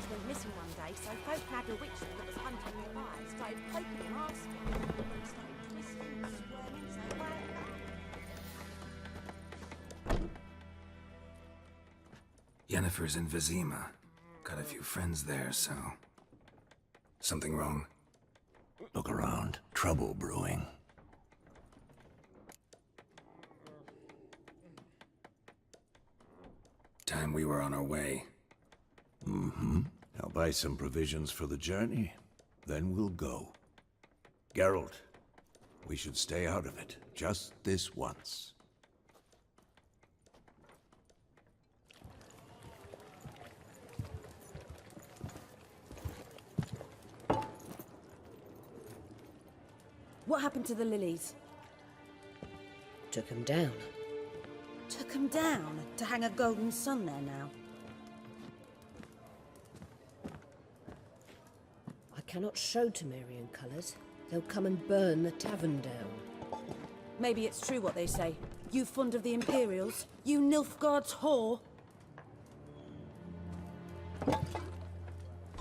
lads went missing one day, so folk had a witch that was hunting nearby, started poking and asking. They started twisting and squirming, so Yennefer's in Vizima. Got a few friends there, so... Something wrong? Look around. Trouble brewing. Time we were on our way. Mm-hmm. I'll buy some provisions for the journey. Then we'll go. Geralt, we should stay out of it. Just this once. what happened to the lilies? Took him down. Took them down to hang a golden sun there now. I cannot show Temerian colours. They'll come and burn the tavern down. Maybe it's true what they say. You fond of the Imperials? You Nilfgaard's whore?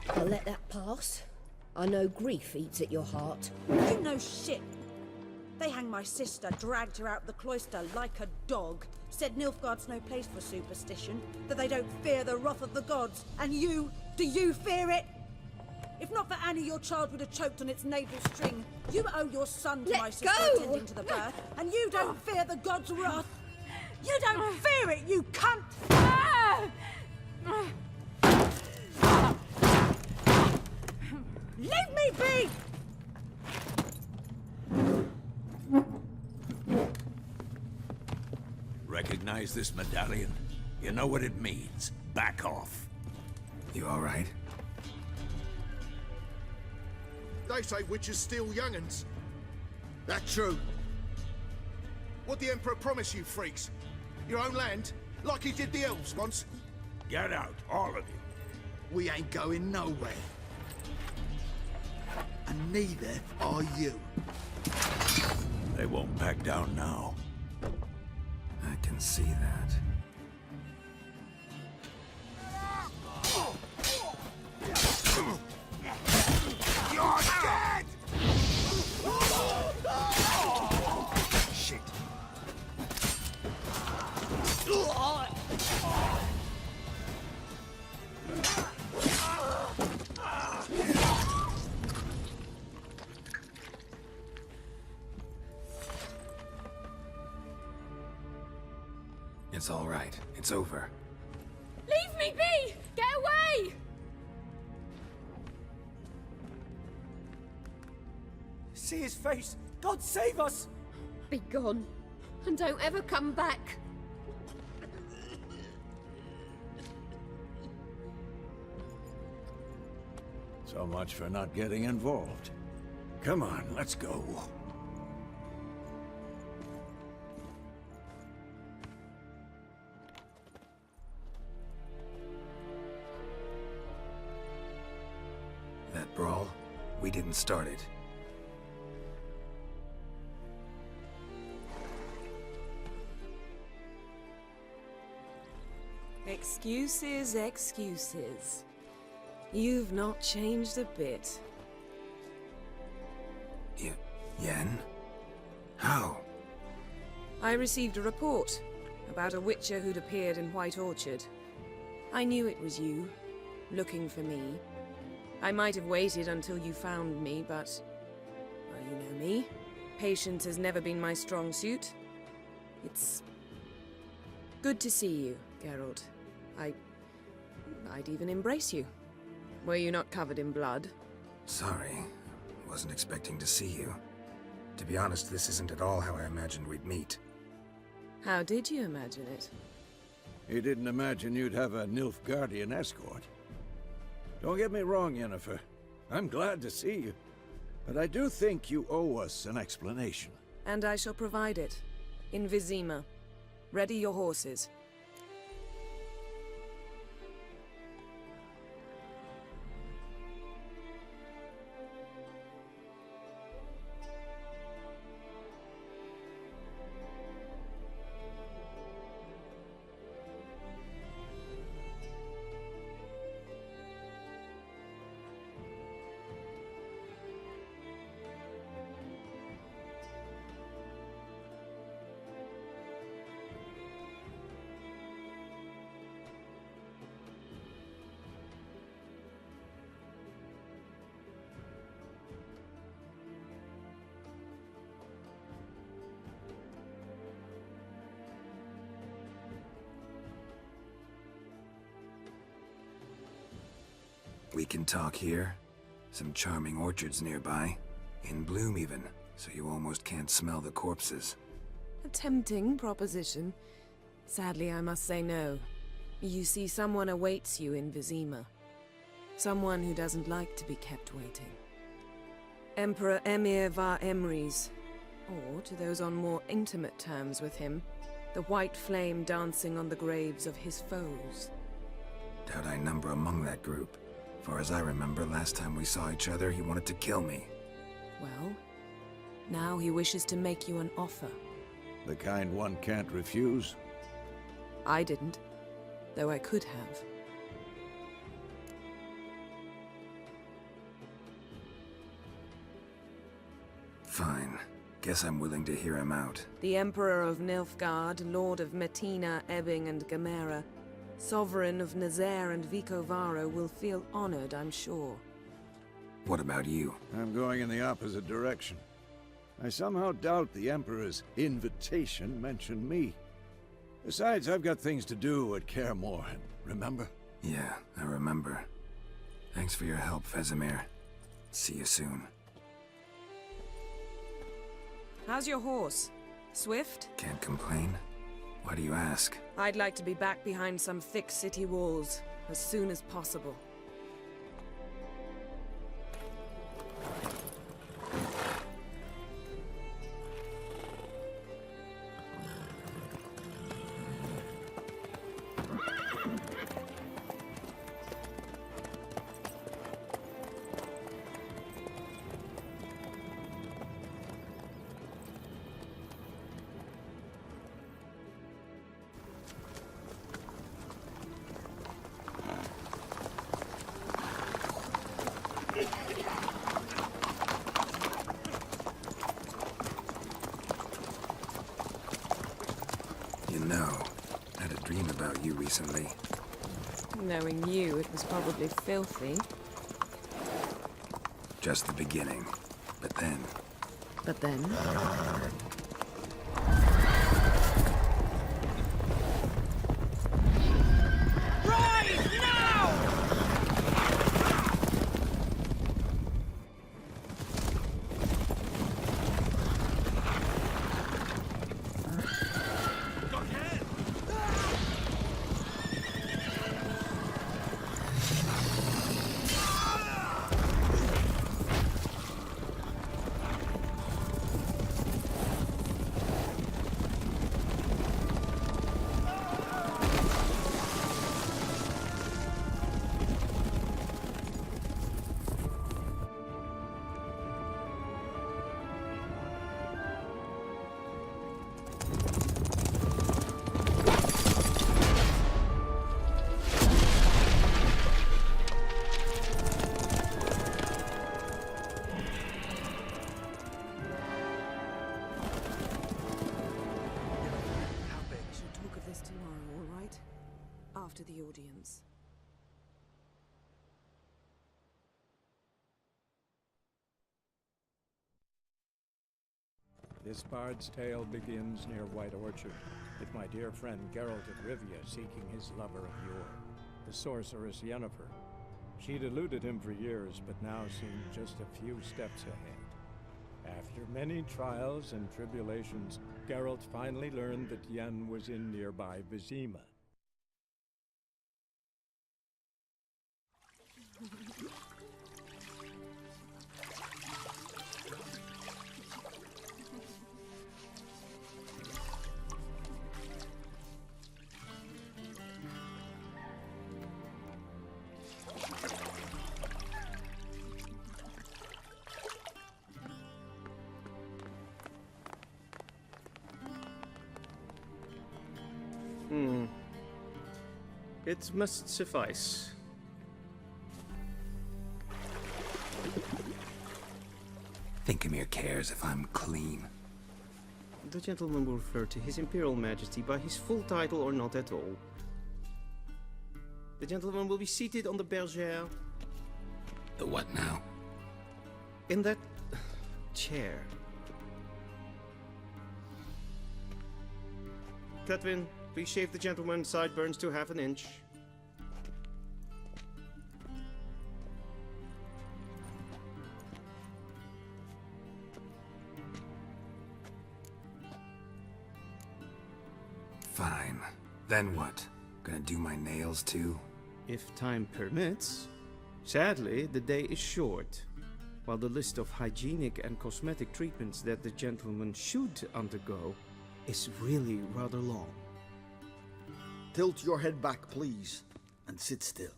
I'll let that pass. I know grief eats at your heart. You know shit. They hanged my sister, dragged her out the cloister like a dog. Said Nilfgaard's no place for superstition, that they don't fear the wrath of the gods. And you, do you fear it? If not for Annie, your child would have choked on its navel string. You owe your son to my sister attending to the birth, and you don't fear the gods' wrath. You don't fear it, you cunt! Leave me be! Recognize this medallion? You know what it means. Back off. You all right? They say witches steal young'uns. That true? What'd the Emperor promise you freaks? Your own land? Like he did the elves once? Get out, all of you. We ain't going nowhere. And neither are you. They won't back down now. I can see that. You're dead! Shit. It's all right. It's over. Leave me be! Get away! See his face! God save us! Be gone, and don't ever come back. So much for not getting involved. Come on, let's go. That brawl, we didn't start it. Excuses, excuses. You've not changed a bit. Yen? How? I received a report about a witcher who'd appeared in White Orchard. I knew it was you, looking for me. I might have waited until you found me, but... well, you know me. Patience has never been my strong suit. It's... good to see you, Geralt. I'd even embrace you. Were you not covered in blood? Sorry. Wasn't expecting to see you. To be honest, this isn't at all how I imagined we'd meet. How did you imagine it? You didn't imagine you'd have a Nilfgaardian escort. Don't get me wrong, Yennefer. I'm glad to see you. But I do think you owe us an explanation. And I shall provide it. In Vizima. Ready your horses. We can talk here. Some charming orchards nearby. In bloom even, so you almost can't smell the corpses. A tempting proposition. Sadly, I must say no. You see, someone awaits you in Vizima. Someone who doesn't like to be kept waiting. Emperor Emir var Emrys, or, to those on more intimate terms with him, the white flame dancing on the graves of his foes. Doubt I number among that group. Far as I remember, last time we saw each other, he wanted to kill me. Well, now he wishes to make you an offer. The kind one can't refuse. I didn't, though I could have. Fine. Guess I'm willing to hear him out. The Emperor of Nilfgaard, Lord of Metina, Ebbing and Gamera, Sovereign of Nazaire and Vicovaro will feel honored, I'm sure. What about you? I'm going in the opposite direction. I somehow doubt the Emperor's invitation mentioned me. Besides, I've got things to do at Kaer Morhen, remember? Yeah, I remember. Thanks for your help, Vesemir. See you soon. How's your horse? Swift? Can't complain. Why do you ask? I'd like to be back behind some thick city walls as soon as possible. You know, I had a dream about you recently. Knowing you, it was probably filthy. Just the beginning. But then... But then... After the audience. This bard's tale begins near White Orchard, with my dear friend Geralt of Rivia seeking his lover of yore, the sorceress Yennefer. She'd eluded him for years, but now seemed just a few steps ahead. After many trials and tribulations, Geralt finally learned that Yen was in nearby Vizima. It must suffice. Thinkamir cares if I'm clean. The gentleman will refer to His Imperial Majesty by his full title or not at all. The gentleman will be seated on the bergère. The what now? In that chair. Cletwin, please shave the gentleman's sideburns to half an inch. Then what? Gonna do my nails too? If time permits. Sadly, the day is short, while the list of hygienic and cosmetic treatments that the gentleman should undergo is really rather long. Tilt your head back, please, and sit still.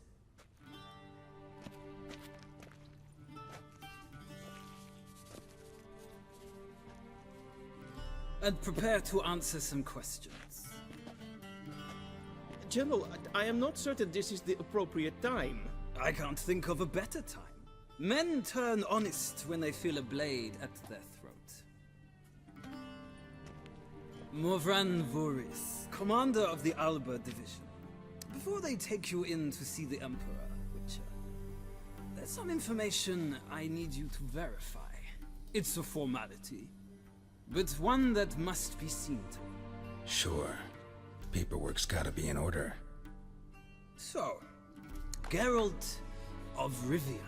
And prepare to answer some questions. General, I am not certain this is the appropriate time. I can't think of a better time. Men turn honest when they feel a blade at their throat. Morvran Voris, commander of the Alba Division. Before they take you in to see the Emperor, Witcher, there's some information I need you to verify. It's a formality, but one that must be seen to. Sure. Paperwork's gotta be in order. So, Geralt of Rivia.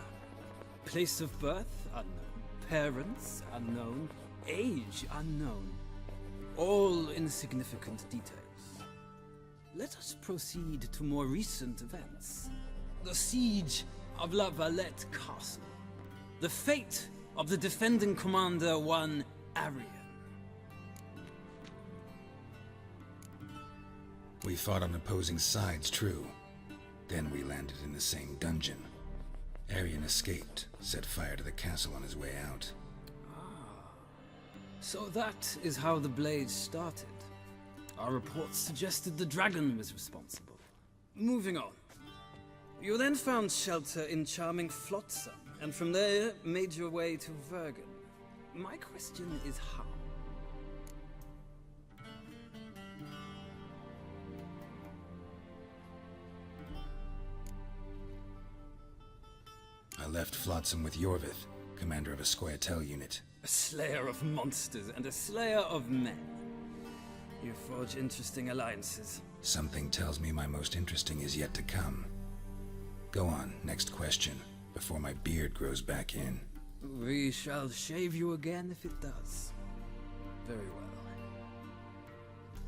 Place of birth unknown. Parents unknown. Age unknown. All insignificant details. Let us proceed to more recent events. The siege of La Valette Castle. The fate of the defending commander, one Arian. We fought on opposing sides, true. Then we landed in the same dungeon. Arian escaped, set fire to the castle on his way out. So that is how the Blade started. Our reports suggested the dragon was responsible. Moving on. You then found shelter in charming Flotsam, and from there made your way to Vergen. My question is how? I left Flotsam with Yorvith, commander of a Scoia'tael unit. A slayer of monsters and a slayer of men. You forge interesting alliances. Something tells me my most interesting is yet to come. Go on, next question, before my beard grows back in. We shall shave you again if it does. Very well.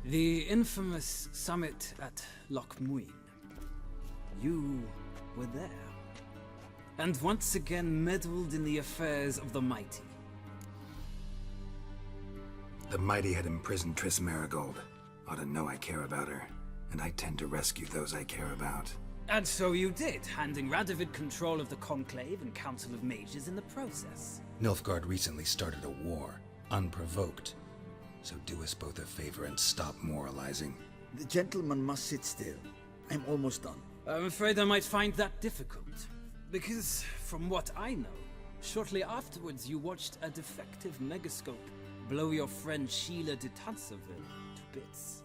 The infamous summit at Loch Muin. You were there. And once again meddled in the affairs of the mighty. The mighty had imprisoned Triss Marigold. Ought to know I care about her, and I tend to rescue those I care about. And so you did, handing Radovid control of the Conclave and Council of Mages in the process. Nilfgaard recently started a war, unprovoked. So do us both a favor and stop moralizing. The gentleman must sit still. I'm almost done. I'm afraid I might find that difficult. Because, from what I know, shortly afterwards you watched a defective megascope blow your friend Sheila de Tanserville to bits.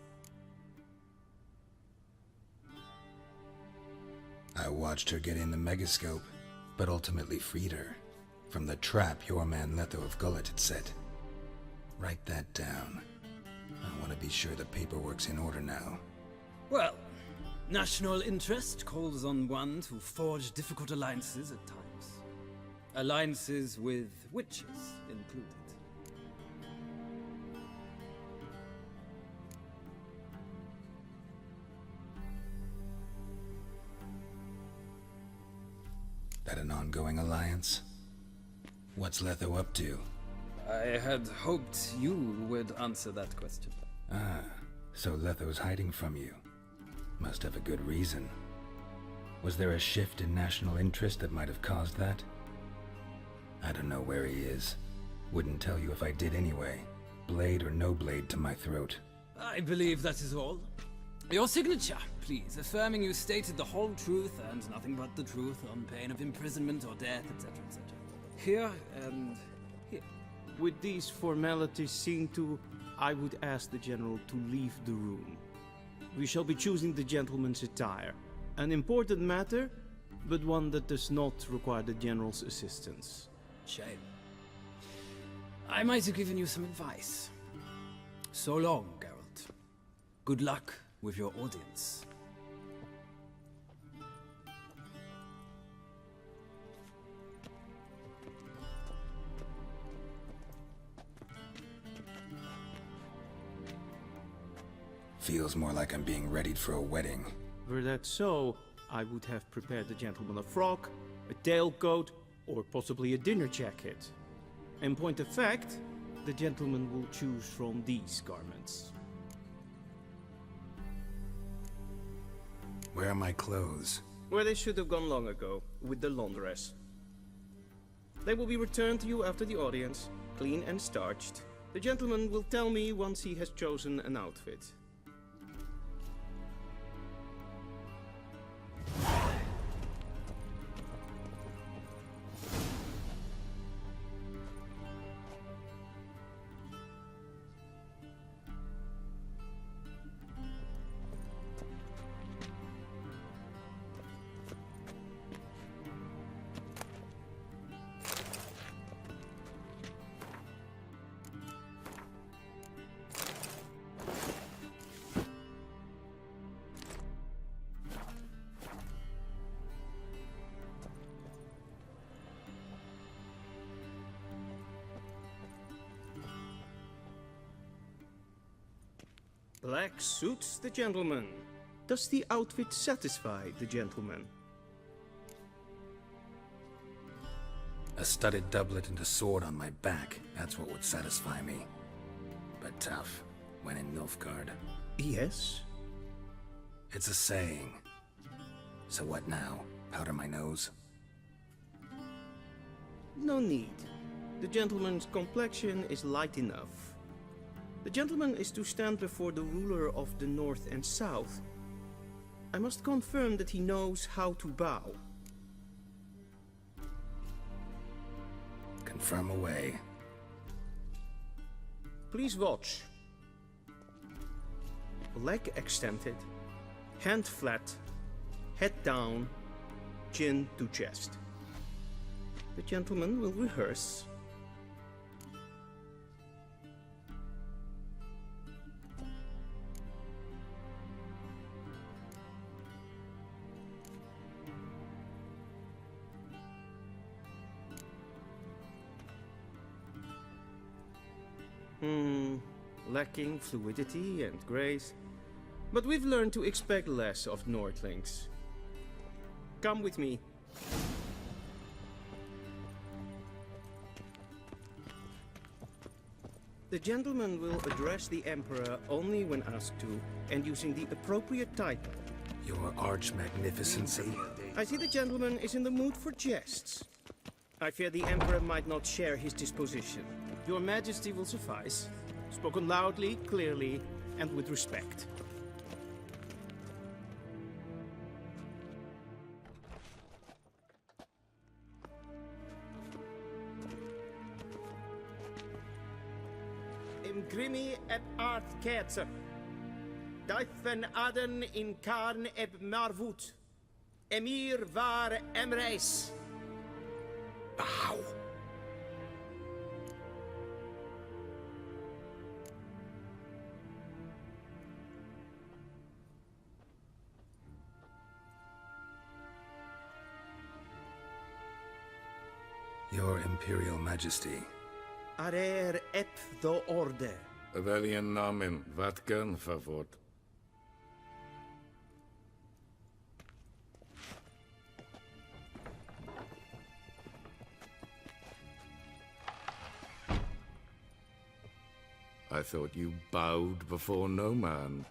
I watched her get in the megascope, but ultimately freed her. From the trap your man Letho of Gullet had set. Write that down. I want to be sure the paperwork's in order now. Well, national interest calls on one to forge difficult alliances at times. Alliances with witches included. That an ongoing alliance? What's Letho up to? I had hoped you would answer that question. Ah, so Letho's hiding from you. Must have a good reason. Was there a shift in national interest that might have caused that? I don't know where he is. Wouldn't tell you if I did anyway. Blade or no blade to my throat. I believe that is all. Your signature, please, affirming you stated the whole truth and nothing but the truth on pain of imprisonment or death, etc., etc. Here and here. With these formalities seen to, I would ask the General to leave the room. We shall be choosing the gentleman's attire. An important matter, but one that does not require the General's assistance. Shame. I might have given you some advice. So long, Geralt. Good luck with your audience. Feels more like I'm being readied for a wedding. Were that so, I would have prepared the gentleman a frock, a tailcoat, or possibly a dinner jacket. In point of fact, the gentleman will choose from these garments. Where are my clothes? Where they should have gone long ago, with the laundress. They will be returned to you after the audience, clean and starched. The gentleman will tell me once he has chosen an outfit. Black suits the gentleman. Does the outfit satisfy the gentleman? A studded doublet and a sword on my back, that's what would satisfy me. But tough, when in Nilfgaard. Yes? It's a saying. So what now? Powder my nose? No need. The gentleman's complexion is light enough. The gentleman is to stand before the ruler of the North and South. I must confirm that he knows how to bow. Confirm away. Please watch. Leg extended, hand flat, head down, chin to chest. The gentleman will rehearse. Lacking fluidity and grace, but we've learned to expect less of Nordlings. Come with me. The gentleman will address the Emperor only when asked to, and using the appropriate title. Your Arch-Magnificency? I see the gentleman is in the mood for jests. I fear the Emperor might not share his disposition. Your Majesty will suffice. Spoken loudly, clearly, and with respect. Im grimi eb art ketzer. Duifen aden in karn eb marvoet. Emir var emreis. Bow. Your Imperial Majesty. Arer ep do orde. Welchen Namen? Wat gern favor? I thought you bowed before no man.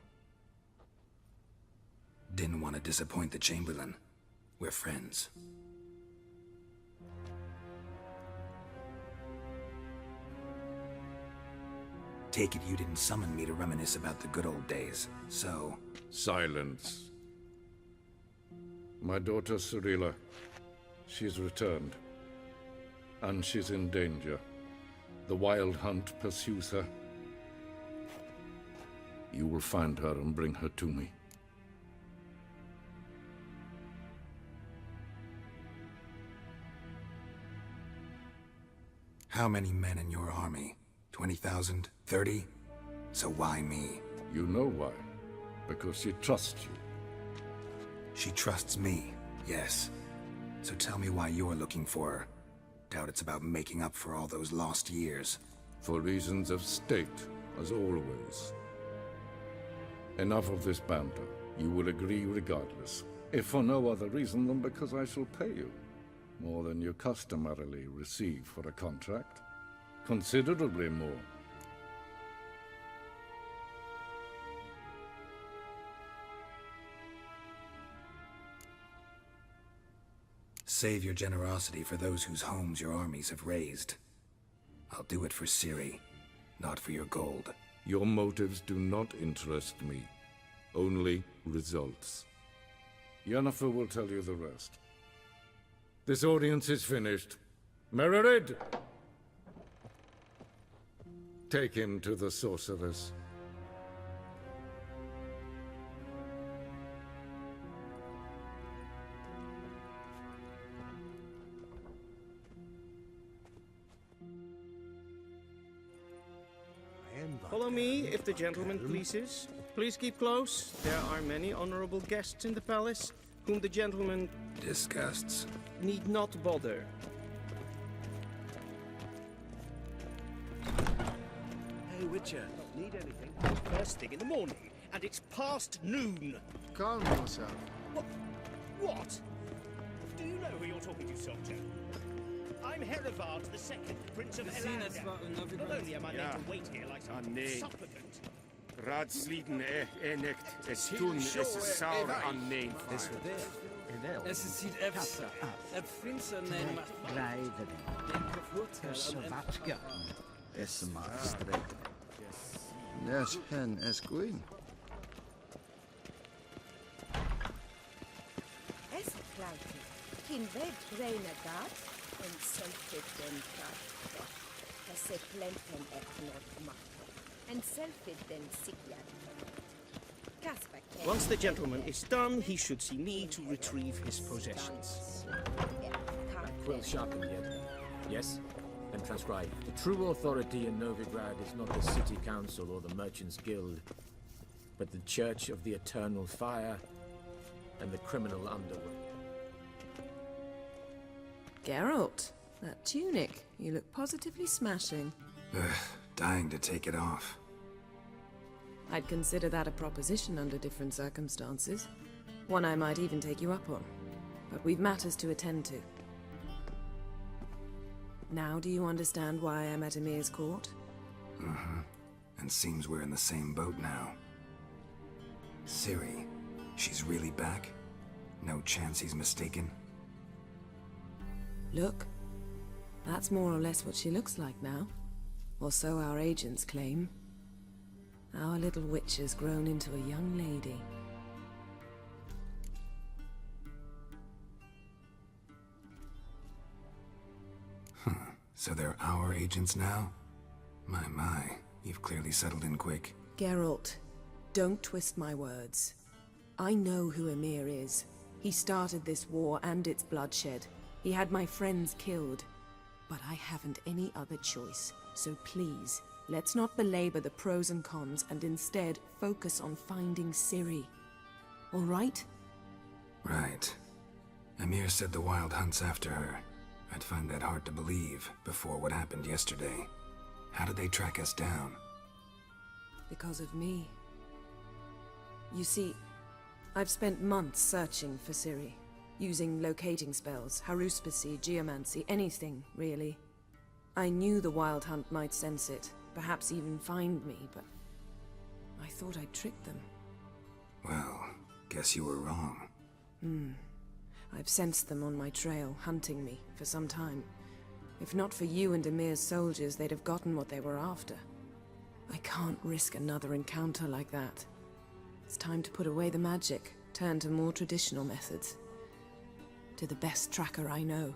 Didn't want to disappoint the Chamberlain. We're friends. Take it you didn't summon me to reminisce about the good old days, so... Silence. My daughter Cyrilla, she's returned. And she's in danger. The Wild Hunt pursues her. You will find her and bring her to me. How many men in your army? 20,000? 30? So why me? You know why. Because she trusts you. She trusts me, yes. So tell me why you're looking for her. Doubt it's about making up for all those lost years. For reasons of state, as always. Enough of this banter. You will agree regardless. If for no other reason than because I shall pay you. More than you customarily receive for a contract. Considerably more. Save your generosity for those whose homes your armies have razed. I'll do it for Ciri, not for your gold. Your motives do not interest me. Only results. Yennefer will tell you the rest. This audience is finished. Mererid! Take him to the sorceress. Follow me, if the gentleman pleases. Please keep close. There are many honorable guests in the palace, whom the gentleman disgusts. Need not bother. Hey, Witcher, need anything? First thing in the morning, and it's past noon. Calm yourself. What? Do you know who you're talking to, soldier? I'm Herivard II, Prince of Elander. Not only am I made to wait here like some supplicant. Raadsleden nicht, es tun, es saur an neem. Es ziet efsa. Het prinsen nemen glijden. Den vervoerter Savatska. Es maar straight. Yes, hen es queen. Es kleite. Kin weg reine gat en selfie den gat. Es se plenten eknot mat. And selfie then sikya. Once the gentleman is done, he should see me to retrieve his possessions. Quill sharpen yet. Yes? Then transcribe. The true authority in Novigrad is not the city council or the merchants guild, but the Church of the Eternal Fire and the criminal underworld. Geralt, that tunic. You look positively smashing. Dying to take it off. I'd consider that a proposition under different circumstances. One I might even take you up on. But we've matters to attend to. Now do you understand why I'm at Emir's court? Mm-hmm. And seems we're in the same boat now. Ciri, she's really back? No chance he's mistaken? Look. That's more or less what she looks like now. Or so our agents claim. Our little witch has grown into a young lady. So they're our agents now? My, you've clearly settled in quick. Geralt, don't twist my words. I know who Emir is. He started this war and its bloodshed. He had my friends killed. But I haven't any other choice. So please, let's not belabor the pros and cons and instead focus on finding Ciri. All right? Right. Emir said the Wild Hunt's after her. I'd find that hard to believe before what happened yesterday. How did they track us down? Because of me. You see, I've spent months searching for Ciri, using locating spells, haruspicy, geomancy, anything, really. I knew the Wild Hunt might sense it, perhaps even find me, but I thought I'd tricked them. Well, guess you were wrong. I've sensed them on my trail, hunting me, for some time. If not for you and Emir's soldiers, they'd have gotten what they were after. I can't risk another encounter like that. It's time to put away the magic, turn to more traditional methods. To the best tracker I know.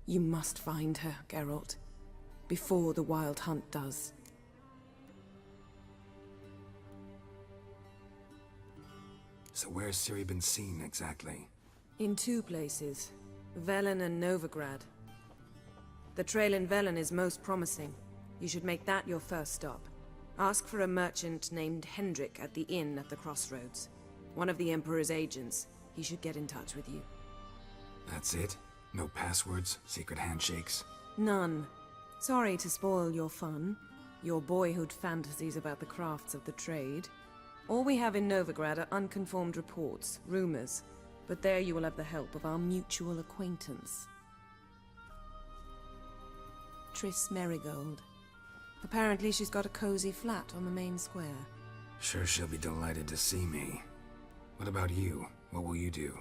You must find her, Geralt, before the Wild Hunt does. So where's Ciri been seen, exactly? In two places, Velen and Novigrad. The trail in Velen is most promising. You should make that your first stop. Ask for a merchant named Hendrik at the inn at the crossroads. One of the Emperor's agents. He should get in touch with you. That's it? No passwords, secret handshakes? None. Sorry to spoil your fun, your boyhood fantasies about the crafts of the trade. All we have in Novigrad are unconfirmed reports, rumors. But there you will have the help of our mutual acquaintance. Triss Merigold. Apparently she's got a cozy flat on the main square. Sure she'll be delighted to see me. What about you? What will you do?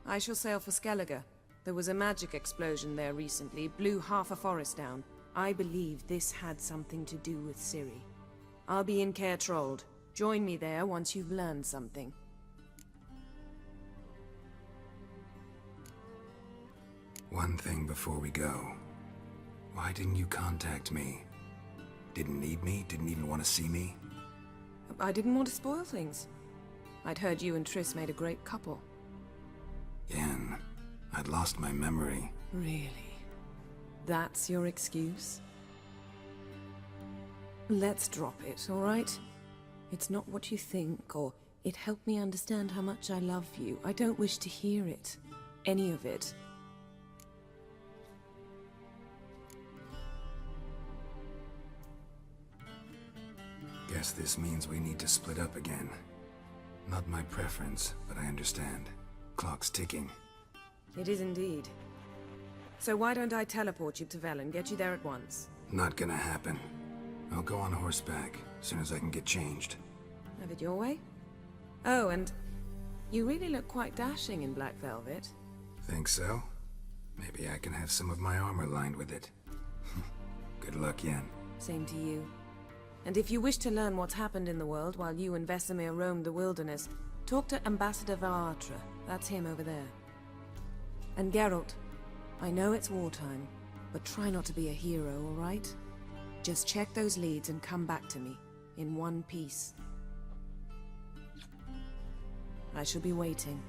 I shall sail for Skellige. There was a magic explosion there recently, blew half a forest down. I believe this had something to do with Ciri. I'll be in Caer Trold. Join me there once you've learned something. One thing before we go. Why didn't you contact me? Didn't need me? Didn't even want to see me? I didn't want to spoil things. I'd heard you and Triss made a great couple. Yen, I'd lost my memory. Really? That's your excuse? Let's drop it, all right? It's not what you think, or it helped me understand how much I love you. I don't wish to hear it. Any of it. Guess this means we need to split up again. Not my preference, but I understand. Clock's ticking. It is indeed. So why don't I teleport you to Velen, get you there at once? Not gonna happen. I'll go on horseback, as soon as I can get changed. Have it your way? Oh, and you really look quite dashing in black velvet. Think so? Maybe I can have some of my armor lined with it. Good luck, Yen. Same to you. And if you wish to learn what's happened in the world while you and Vesemir roamed the wilderness, talk to Ambassador Varatra. That's him over there. And Geralt, I know it's wartime, but try not to be a hero, all right? Just check those leads and come back to me, in one piece. I shall be waiting.